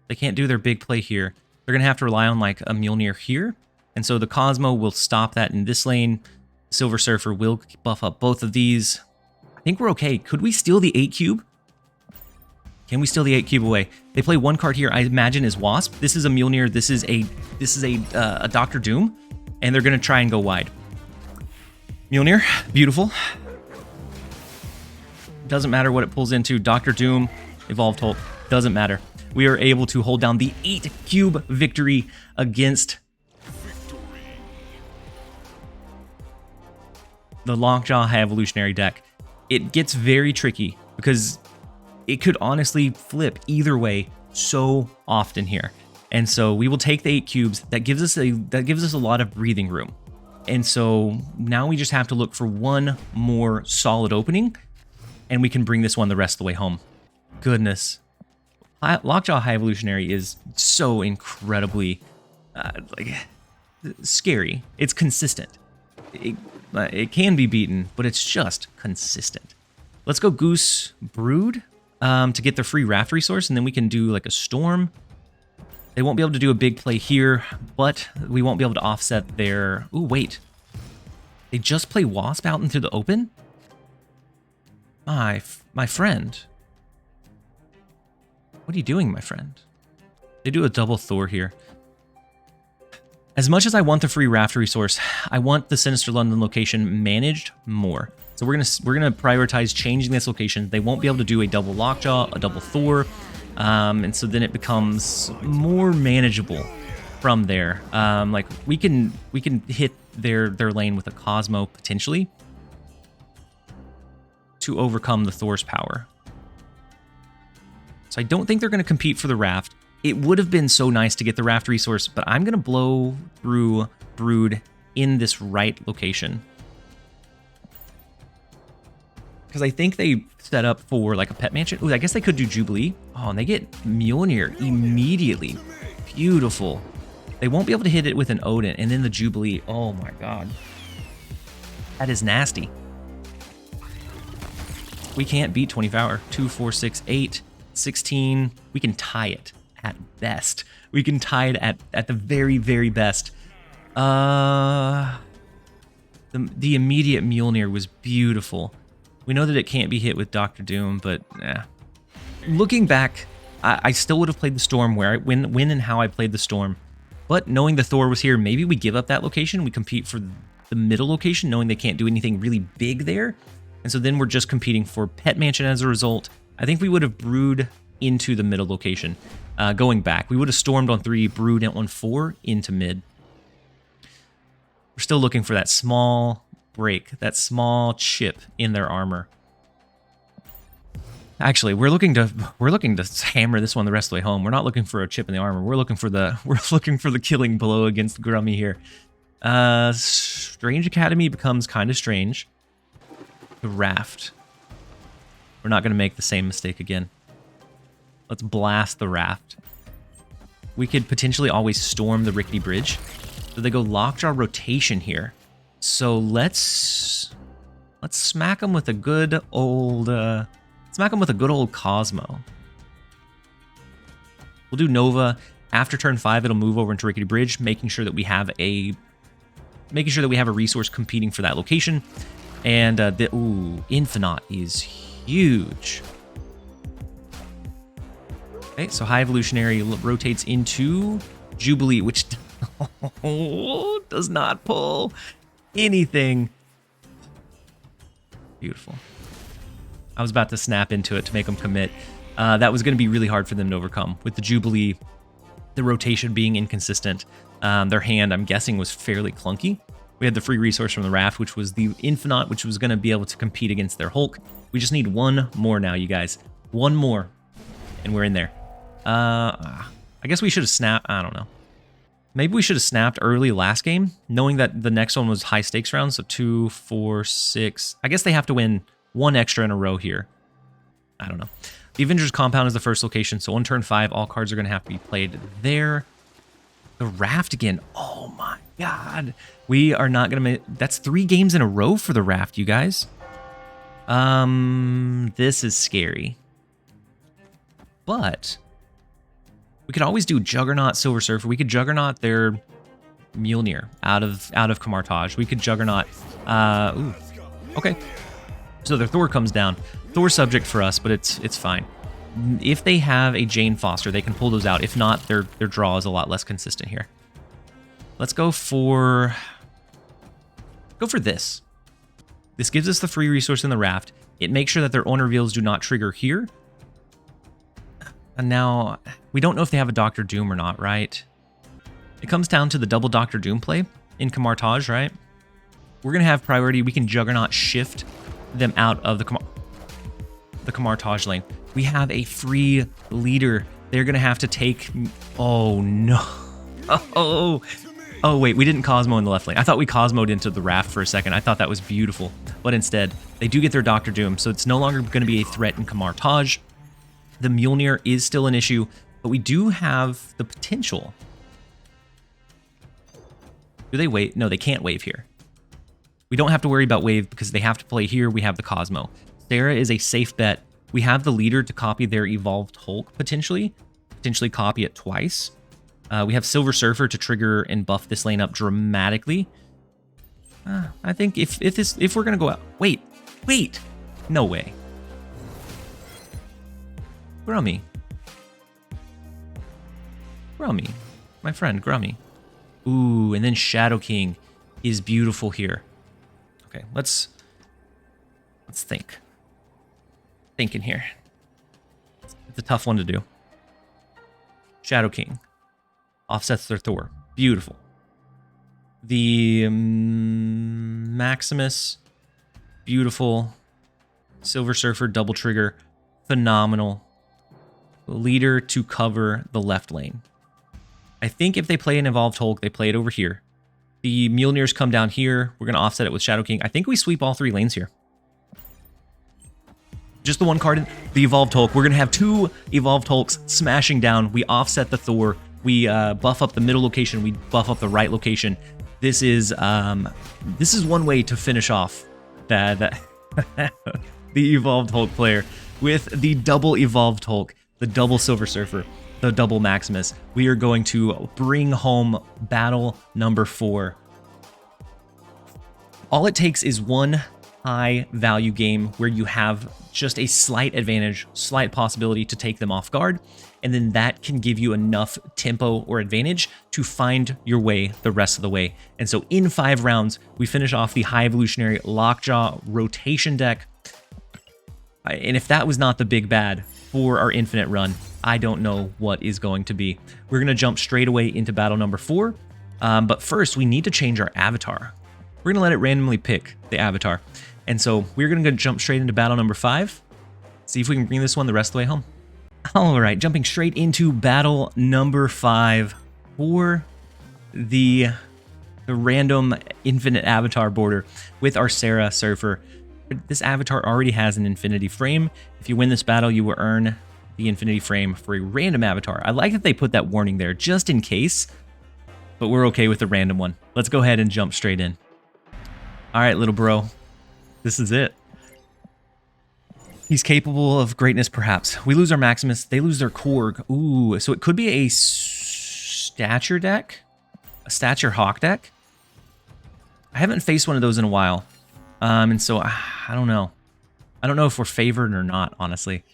They can't do their big play here. They're going to have to rely on like a Mjolnir here. And so the Cosmo will stop that in this lane. Silver Surfer will buff up both of these. I think we're okay. Could we steal the 8 cube? Can we steal the 8 cube away? They play one card here, I imagine, is Wasp. This is a Mjolnir. This is a Dr. Doom. And they're going to try and go wide. Mjolnir, beautiful. Doesn't matter what it pulls into. Dr. Doom, Evolved Hulk, doesn't matter. We are able to hold down the 8 cube victory against the Lockjaw High Evolutionary deck. It gets very tricky because it could honestly flip either way so often here. And so we will take the 8 cubes. That gives us a lot of breathing room. And so now we just have to look for one more solid opening, and we can bring this one the rest of the way home. Goodness. Lockjaw High Evolutionary is so incredibly like scary. It's consistent. It can be beaten, but it's just consistent. Let's go Goose Brood to get the free raft resource, and then we can do like a Storm. They won't be able to do a big play here, but we won't be able to offset their... Ooh, wait. They just play Wasp out into the open? My friend. What are you doing, my friend? They do a double Thor here. As much as I want the free raft resource, I want the Sinister London location managed more. So we're gonna prioritize changing this location. They won't be able to do a double Lockjaw, a double Thor, and so then it becomes more manageable from there. Like we can hit their lane with a Cosmo potentially to overcome the Thor's power. So I don't think they're going to compete for the raft. It would have been so nice to get the raft resource, but I'm going to blow through Brood in this right location. Because I think they set up for like a pet mansion. Ooh, I guess they could do Jubilee. Oh, and they get Mjolnir immediately. Beautiful. They won't be able to hit it with an Odin, and then the Jubilee. Oh my god. That is nasty. We can't beat 24 hour. 2, 4, 6, 8, 16. We can tie it at best. We can tie it at the very, very best. The immediate Mjolnir was beautiful. We know that it can't be hit with Dr. Doom, but looking back, I still would have played the Storm when and how I played the Storm. But knowing the Thor was here, maybe we give up that location. We compete for the middle location, knowing they can't do anything really big there. And so then we're just competing for Pet Mansion as a result. I think we would have Brood into the middle location. Going back, we would have Stormed on 3, Brood on 4 into mid. We're still looking for that small break, that small chip in their armor. Actually, we're looking to hammer this one the rest of the way home. We're not looking for a chip in the armor. We're looking for the killing blow against Grummy here. Strange Academy becomes kind of strange. The raft. We're not going to make the same mistake again. Let's blast the raft. We could potentially always storm the rickety bridge. So they go Lockjaw rotation here. So let's smack them with a good old Cosmo. We'll do Nova after turn 5. It'll move over into rickety bridge, making sure that we have a resource competing for that location. And Infinite is huge. Okay, so High Evolutionary rotates into Jubilee, which does not pull anything. Beautiful. I was about to snap into it to make them commit. That was going to be really hard for them to overcome. With the Jubilee, the rotation being inconsistent, their hand, I'm guessing, was fairly clunky. We had the free resource from the raft, which was the Infinite, which was going to be able to compete against their Hulk. We just need one more now, you guys. One more, and we're in there. I guess we should have snapped. I don't know. Maybe we should have snapped early last game, knowing that the next one was high stakes round. So 2, 4, 6. I guess they have to win one extra in a row here. I don't know. The Avengers compound is the first location, so on turn 5, all cards are going to have to be played there. The raft again. Oh my god. We are not going to make... That's 3 games in a row for the raft, you guys. This is scary. But we could always do Juggernaut, Silver Surfer. We could Juggernaut their Mjolnir out of Camartage. We could Juggernaut... ooh. Okay. So their Thor comes down. Thor subject for us, but it's fine. If they have a Jane Foster, they can pull those out. If not, their draw is a lot less consistent here. Let's go for this. This gives us the free resource in the raft. It makes sure that their on reveals do not trigger here. And now, we don't know if they have a Dr. Doom or not, right? It comes down to the double Dr. Doom play in Camartage, right? We're going to have priority. We can Juggernaut shift them out of the Camartage lane. We have a free leader. They're going to have to take... Oh, no. Oh, Oh, wait, we didn't Cosmo in the left lane. I thought we Cosmoed into the Raft for a second. I thought that was beautiful. But instead, they do get their Dr. Doom, so it's no longer going to be a threat in Kamartage. The Mjolnir is still an issue, but we do have the potential. Do they wave? No, they can't wave here. We don't have to worry about wave because they have to play here. We have the Cosmo. Sarah is a safe bet. We have the leader to copy their Evolved Hulk potentially copy it twice. We have Silver Surfer to trigger and buff this lane up dramatically. I think if we're gonna go out, wait, no way. Grummy, my friend Grummy. Ooh, and then Shadow King is beautiful here. Okay, let's think. Thinking here. It's a tough one to do. Shadow King offsets their Thor. Beautiful. The Maximus, beautiful. Silver Surfer double trigger, phenomenal. Leader to cover the left lane. I think if they play an Evolved Hulk, they play it over here. The Mjolnirs come down here. We're going to offset it with Shadow King. I think we sweep all 3 lanes here. Just the one card in the Evolved Hulk. We're going to have 2 Evolved Hulks smashing down. We offset the Thor. We buff up the middle location. We buff up the right location. This is one way to finish off that the Evolved Hulk player with the double Evolved Hulk, the double Silver Surfer, the double Maximus. We are going to bring home battle number 4. All it takes is one high value game where you have just a slight advantage, slight possibility to take them off guard, and then that can give you enough tempo or advantage to find your way the rest of the way. And so in 5 rounds, we finish off the high evolutionary lockjaw rotation deck. And if that was not the big bad for our infinite run, I don't know what is going to be. We're going to jump straight away into battle number 4. But first, we need to change our avatar. We're going to let it randomly pick the avatar. And so we're going to jump straight into battle number 5. See if we can bring this one the rest of the way home. All right, jumping straight into battle number 5 for the random infinite avatar border with our Sarah Surfer. This avatar already has an infinity frame. If you win this battle, you will earn the infinity frame for a random avatar. I like that they put that warning there just in case, but we're okay with the random one. Let's go ahead and jump straight in. All right, little bro, this is it. He's capable of greatness, perhaps. We lose our Maximus. They lose their Korg. Ooh, so it could be a stature deck? A stature hawk deck? I haven't faced one of those in a while. And so, I don't know. I don't know if we're favored or not, honestly.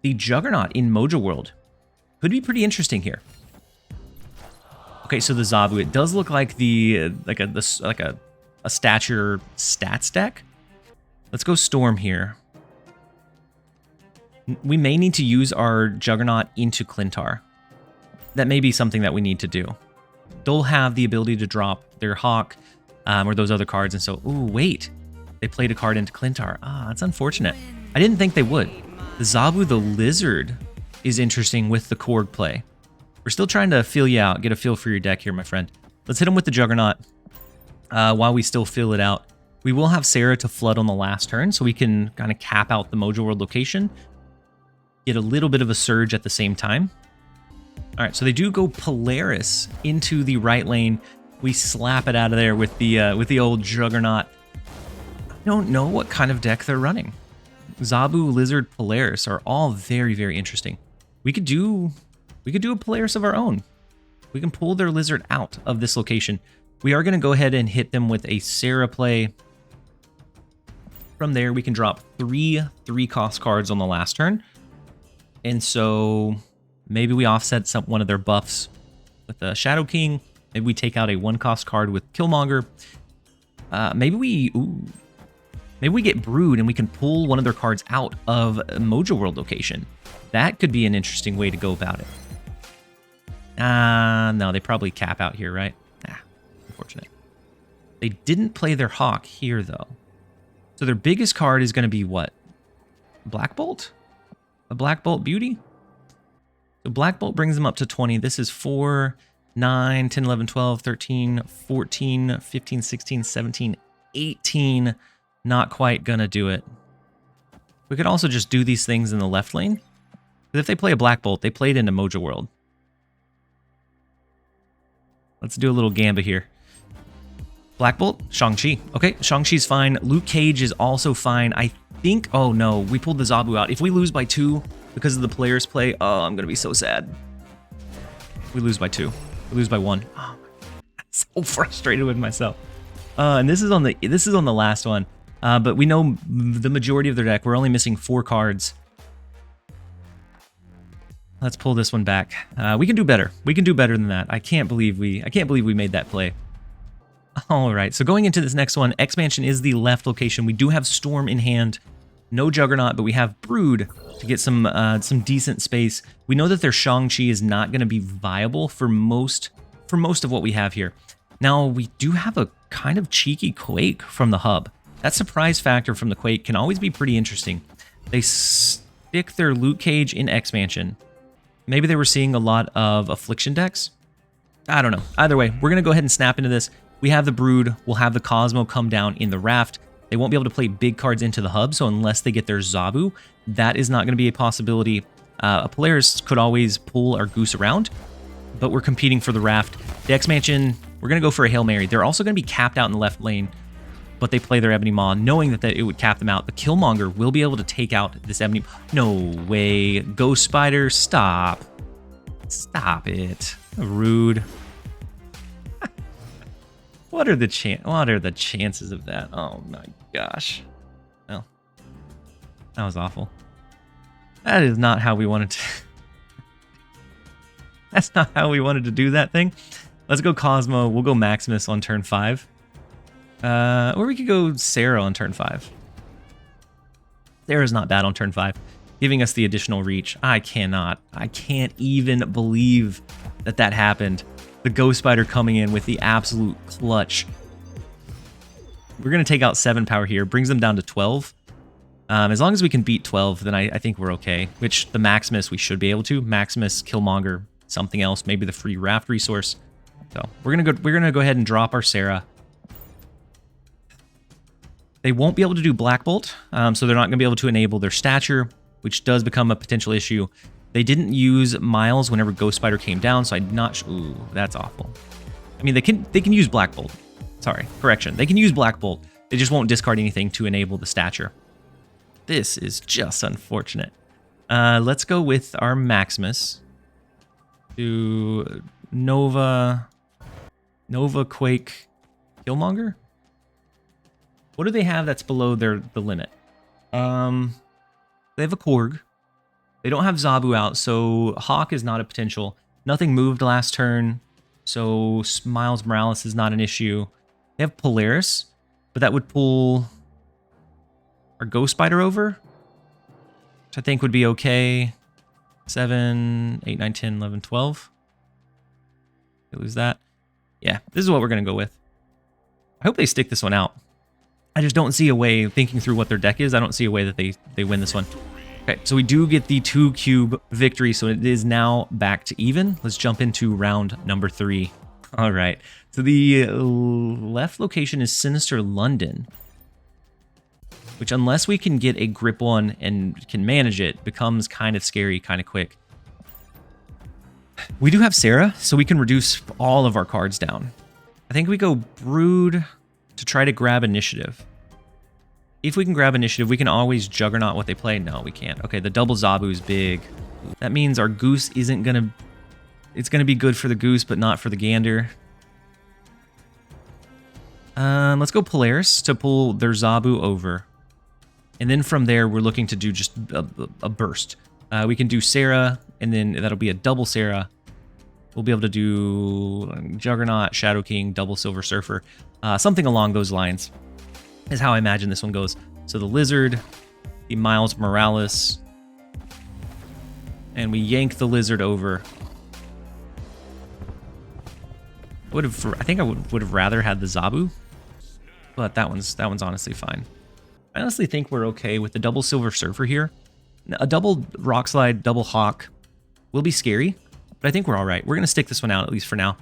The Juggernaut in Mojo World could be pretty interesting here. Okay, so the Zabu, it does look like the like a stature stats deck. Let's go Storm here. We may need to use our Juggernaut into Clintar. That may be something that we need to do. They'll have the ability to drop their Hawk or those other cards, and so, ooh, wait. They played a card into Clintar. Ah, that's unfortunate. I didn't think they would. The Zabu the Lizard is interesting with the Korg play. We're still trying to feel you out, get a feel for your deck here, my friend. Let's hit him with the Juggernaut while we still feel it out. We will have Sarah to flood on the last turn, so we can kind of cap out the Mojo World location. Get a little bit of a surge at the same time. All right, so they do go Polaris into the right lane. We slap it out of there with the old Juggernaut. I don't know what kind of deck they're running. Zabu, Lizard, Polaris are all very, very interesting. We could do a Polaris of our own. We can pull their Lizard out of this location. We are going to go ahead and hit them with a Sarah play. From there, we can drop 3 3-cost cards on the last turn. And so maybe we offset one of their buffs with the Shadow King. Maybe we take out a 1-cost card with Killmonger. Maybe we get Brood and we can pull one of their cards out of a Mojo World location. That could be an interesting way to go about it. No, they probably cap out here, right? Unfortunate. They didn't play their Hawk here, though. So their biggest card is going to be what? Black Bolt? A Black Bolt Beauty? So Black Bolt brings them up to 20. This is 4, 9, 10, 11, 12, 13, 14, 15, 16, 17, 18. Not quite gonna do it. We could also just do these things in the left lane. Because if they play a Black Bolt, they play it into Mojo World. Let's do a little gambit here. Black Bolt, Shang-Chi. Okay, Shang-Chi's fine. Luke Cage is also fine. I think... Oh, no. We pulled the Zabu out. If we lose by 2 because of the player's play, oh, I'm going to be so sad. We lose by 2. We lose by 1. Oh, I'm so frustrated with myself. And this is on the last one. But we know the majority of their deck. We're only missing 4 cards. Let's pull this one back. We can do better. We can do better than that. I can't believe we made that play. All right, so going into this next one, Expansion is the left location. We do have Storm in hand, no Juggernaut, but we have Brood to get some decent space. We know that their Shang-Chi is not going to be viable for most of what we have here. Now, we do have a kind of cheeky Quake from the hub. That surprise factor from the Quake can always be pretty interesting. They stick their Luke Cage in Expansion. Maybe they were seeing a lot of Affliction decks. I don't know. Either way, we're going to go ahead and snap into this. We have the Brood. We'll have the Cosmo come down in the Raft. They won't be able to play big cards into the hub, so unless they get their Zabu, that is not going to be a possibility. Polaris could always pull our Goose around, but we're competing for the Raft. The Expansion, we're going to go for a Hail Mary. They're also going to be capped out in the left lane, but they play their Ebony Maw, knowing that it would cap them out. The Killmonger will be able to take out this Ebony... No way. Ghost Spider, stop. Stop it. Rude. What are the chances of that? Oh my gosh. Well, that was awful. That is not how we wanted to... That's not how we wanted to do that thing. Let's go Cosmo. We'll go Maximus on turn 5. Or we could go Sarah on turn 5. Sarah's not bad on turn 5, giving us the additional reach. I can't even believe that happened. The Ghost Spider coming in with the absolute clutch. We're going to take out 7 power here. Brings them down to 12. As long as we can beat 12, then I think we're okay. Which, the Maximus, we should be able to. Maximus, Killmonger, something else. Maybe the free Raft resource. So, we're gonna go ahead and drop our Sarah. They won't be able to do Black Bolt, so they're not going to be able to enable their Stature, which does become a potential issue. They didn't use Miles whenever Ghost Spider came down, so I'm not sure. Ooh, that's awful. I mean, they can use Black Bolt. Sorry, correction. They can use Black Bolt. They just won't discard anything to enable the Stature. This is just unfortunate. Let's go with our Maximus to Nova Quake Killmonger. What do they have that's below the limit? They have a Korg. They don't have Zabu out, so Hawk is not a potential. Nothing moved last turn, so Miles Morales is not an issue. They have Polaris, but that would pull our Ghost Spider over, which I think would be okay. 7, 8, 9, 10, 11, 12. They lose that. Yeah, this is what we're going to go with. I hope they stick this one out. I just don't see a way, thinking through what their deck is, I don't see a way that they win this one. Okay, so we do get the 2-cube victory, so it is now back to even. Let's jump into round number 3. All right, so the left location is Sinister London, which unless we can get a grip on and can manage it, becomes kind of scary, kind of quick. We do have Sarah, so we can reduce all of our cards down. I think we go Brood to try to grab Initiative. If we can grab Initiative, we can always Juggernaut what they play. No, we can't. Okay, the double Zabu is big. That means our Goose isn't going to... It's going to be good for the Goose, but not for the Gander. Let's go Polaris to pull their Zabu over. And then from there, we're looking to do just a burst. We can do Sarah, and then that'll be a double Sarah. We'll be able to do Juggernaut, Shadow King, double Silver Surfer. Something along those lines is how I imagine this one goes. So the Lizard, the Miles Morales, and we yank the Lizard over. I think I would have rather had the Zabu, but that one's honestly fine. I honestly think we're okay with the double Silver Surfer here. A double Rock Slide, double Hawk will be scary, But I think we're all right. We're going to stick this one out, at least for now.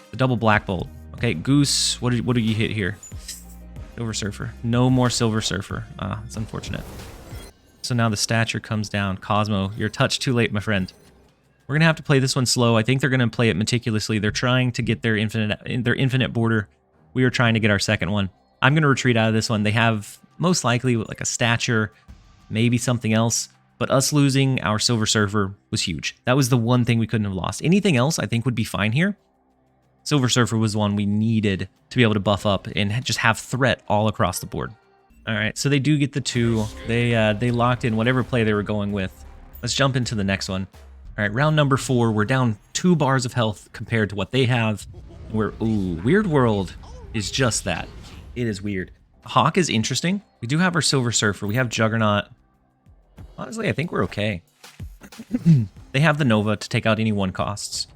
The double Black Bolt. Okay, Goose, what do you hit here? Silver Surfer. No more Silver Surfer. Ah, it's unfortunate. So now the stature comes down. Cosmo, you're a touch too late, my friend. We're going to have to play this one slow. I think they're going to play it meticulously. They're trying to get their infinite border. We are trying to get our second one. I'm going to retreat out of this one. They have most likely like a stature, maybe something else. But us losing our Silver Surfer was huge. That was the one thing we couldn't have lost. Anything else I think would be fine here. Silver Surfer was the one we needed to be able to buff up and just have threat all across the board. All right, so they do get the 2. They locked in whatever play they were going with. Let's jump into the next one. All right, round number 4. We're down 2 bars of health compared to what they have. Weird World is just that. It is weird. Hawk is interesting. We do have our Silver Surfer. We have Juggernaut. Honestly, I think we're okay. They have the Nova to take out any 1 costs.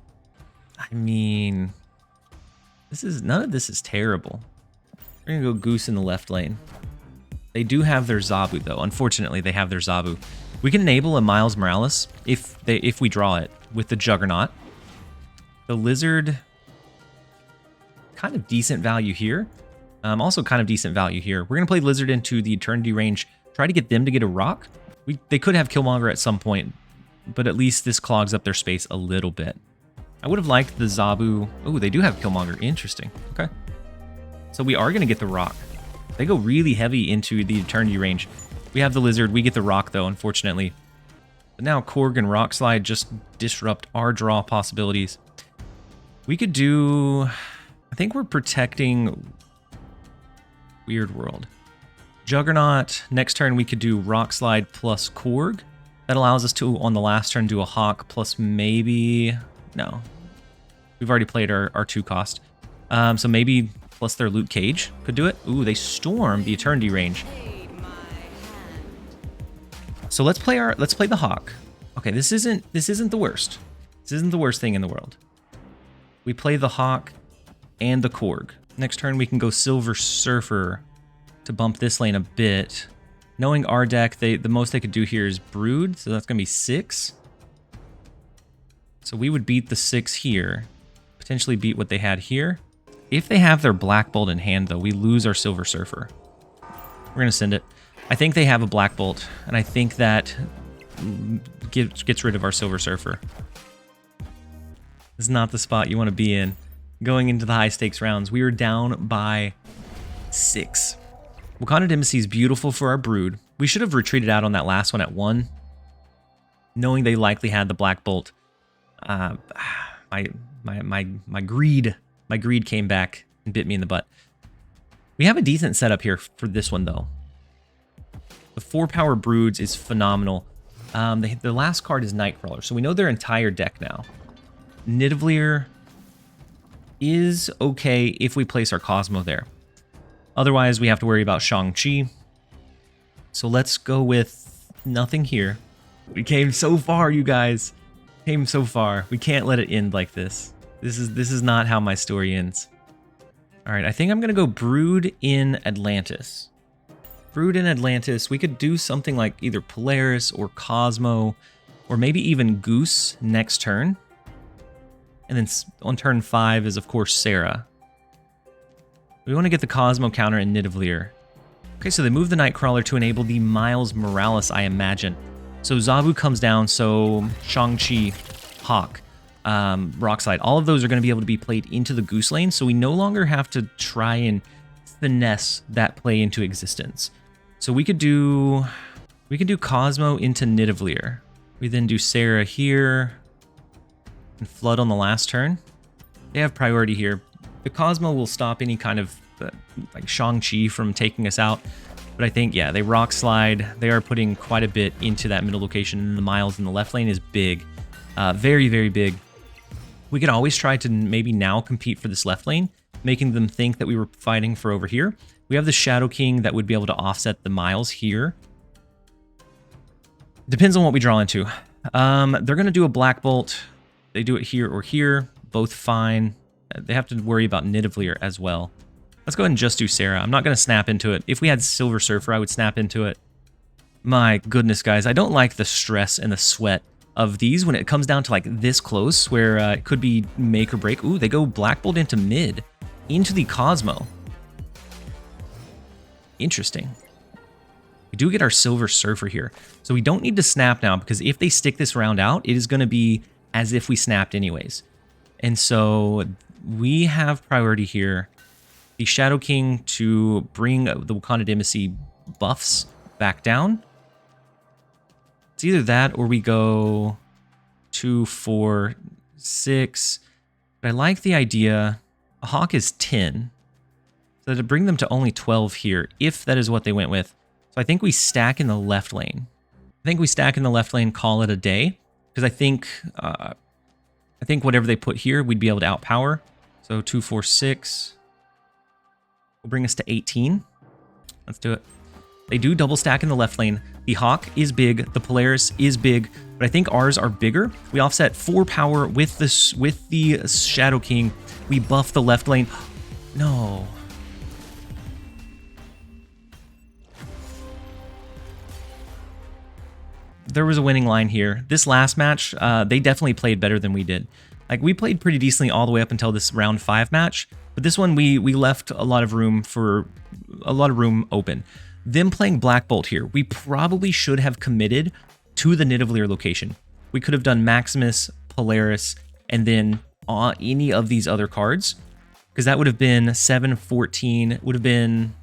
I mean, none of this is terrible. We're gonna go Goose in the left lane. They do have their Zabu though. Unfortunately, they have their Zabu. We can enable a Miles Morales if we draw it with the Juggernaut. The Lizard, kind of decent value here. Also kind of decent value here. We're gonna play Lizard into the Eternity range. Try to get them to get a rock. They could have Killmonger at some point, but at least this clogs up their space a little bit. I would have liked the Zabu. Oh, they do have Killmonger. Interesting. Okay. So we are going to get the rock. They go really heavy into the Eternity range. We have the Lizard. We get the rock, though, unfortunately. But now Korg and Rock Slide just disrupt our draw possibilities. We could do... I think we're protecting Weird World. Juggernaut. Next turn, we could do Rock Slide plus Korg. That allows us to, on the last turn, do a Hawk plus maybe... No. We've already played our 2 cost. So maybe plus their Luke Cage could do it. Ooh, they storm the Eternity range. So let's play the Hawk. Okay, this isn't the worst. This isn't the worst thing in the world. We play the Hawk and the Korg. Next turn we can go Silver Surfer to bump this lane a bit. Knowing our deck, the most they could do here is Brood, so that's gonna be 6. So we would beat the 6 here, potentially beat what they had here. If they have their Black Bolt in hand, though, we lose our Silver Surfer. We're going to send it. I think they have a Black Bolt, and I think that gets rid of our Silver Surfer. This is not the spot you want to be in. Going into the high-stakes rounds, we were down by 6. Wakanda Embassy is beautiful for our Brood. We should have retreated out on that last one at 1, knowing they likely had the Black Bolt. My greed came back and bit me in the butt. We have a decent setup here for this one though. The 4-power Broods is phenomenal. The last card is Nightcrawler, so we know their entire deck now. Nidavellir is okay if we place our Cosmo there. Otherwise, we have to worry about Shang-Chi. So let's go with nothing here. We came so far, you guys. Came so far. We can't let it end like this. This is not how my story ends. All right, I think I'm gonna go Brood in Atlantis. Brood in Atlantis. We could do something like either Polaris or Cosmo, or maybe even Goose next turn. And then on turn 5 is of course Sarah. We want to get the Cosmo counter in Nidavellir. Okay, so they move the Nightcrawler to enable the Miles Morales, I imagine. So Zabu comes down, so Shang-Chi, Hawk, Rockslide, all of those are going to be able to be played into the Goose lane, so we no longer have to try and finesse that play into existence. So we could do Cosmo into Nidavellir. We then do Sarah here, and Flood on the last turn. They have priority here. The Cosmo will stop any kind of like Shang-Chi from taking us out. But I think, yeah, they Rock Slide. They are putting quite a bit into that middle location. And the Miles in the left lane is big. Very, very big. We could always try to maybe now compete for this left lane, making them think that we were fighting for over here. We have the Shadow King that would be able to offset the Miles here. Depends on what we draw into. They're going to do a Black Bolt. They do it here or here. Both fine. They have to worry about Nidavellir as well. Let's go ahead and just do Sarah. I'm not going to snap into it. If we had Silver Surfer, I would snap into it. My goodness, guys. I don't like the stress and the sweat of these when it comes down to like this close where it could be make or break. Ooh, they go Black Bolt into mid, into the Cosmo. Interesting. We do get our Silver Surfer here. So we don't need to snap now because if they stick this round out, it is going to be as if we snapped anyways. And so we have priority here. The Shadow King to bring the Wakanda Embassy buffs back down. It's either that or we go 2, 4, 6. But I like the idea. A Hawk is 10. So to bring them to only 12 here, if that is what they went with. So I think we stack in the left lane. Call it a day. Because I think whatever they put here, we'd be able to outpower. So 2, 4, 6 will bring us to 18. Let's do it. They do double stack in the left lane. The Hawk is big. The Polaris is big. But I think ours are bigger. We offset 4 power with the Shadow King. We buff the left lane. No. There was a winning line here. This last match, they definitely played better than we did. Like, we played pretty decently all the way up until this round 5 match, but this one we left a lot of room open. Them playing Black Bolt here, we probably should have committed to the Nidavellir location. We could have done Maximus, Polaris, and then any of these other cards, because that would have been 7, 14, would have been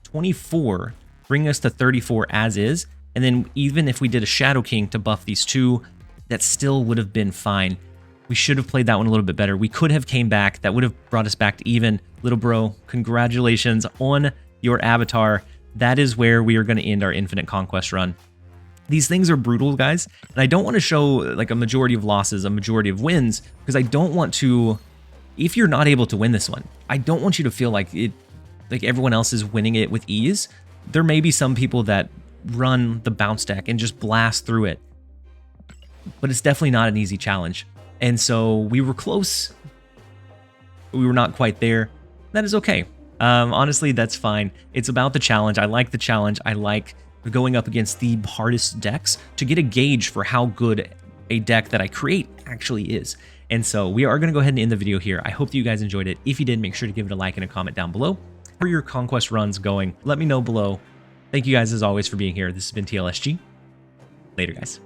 24, bringing us to 34 as is. And then even if we did a Shadow King to buff these 2, that still would have been fine. We should have played that one a little bit better. We could have came back. That would have brought us back to even. LittleBro, congratulations on your avatar. That is where we are going to end our Infinite Conquest run. These things are brutal, guys. And I don't want to show like a majority of losses, a majority of wins, because I don't want to, if you're not able to win this one, I don't want you to feel like everyone else is winning it with ease. There may be some people that run the bounce deck and just blast through it, but it's definitely not an easy challenge. And so we were close, but we were not quite there. That is okay. Honestly, that's fine. It's about the challenge. I like the challenge. I like going up against the hardest decks to get a gauge for how good a deck that I create actually is. And so we are going to go ahead and end the video here. I hope that you guys enjoyed it. If you did, make sure to give it a like and a comment down below. How are your Conquest runs going? Let me know below. Thank you guys as always for being here. This has been TLSG. Later, guys.